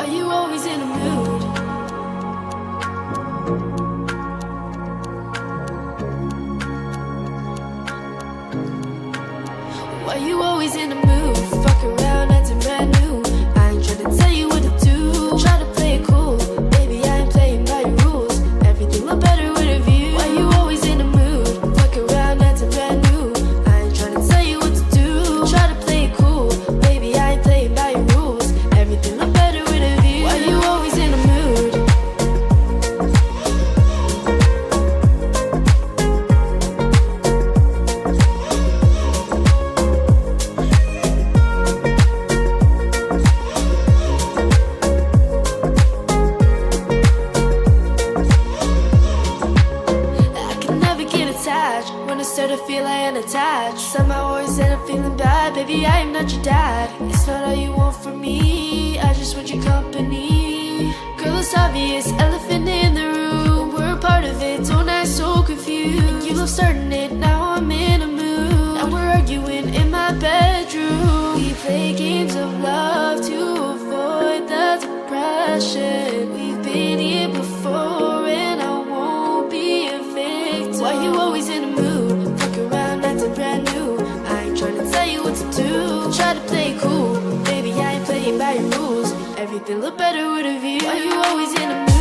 Why you always in a mood? Why you always in a mood? Fuck around, acting brand new. I ain't tryna tell you what to do. Try to play it cool, baby, I ain't playing by your rules. Everything look better with a view. Why you always in a mood? Fuck around, acting brand new. I ain't tryna tell you what to do. Try to play it cool, baby, I ain't playing by your rules. Everything look better with a view. Why you always in a mood? When I start to feel I ain't attached, somehow always end up feeling bad. Baby, I am not your dad. It's not all you want from me, I just want your company. Girl, it's obvious, elephant in the room. We're a part of it, don't act so confused. You love starting it, now I'm in a mood. Now we're arguing in my bedroom. We play games of love to avoid the depression. We've been here before and I won't be a victim. Why you always in a mood? Fuck around, acting brand new. I ain't tryna tell you what to do. Try to play it cool, baby, I ain't playing by your rules. Everything look better with a view. Why you always in a mood?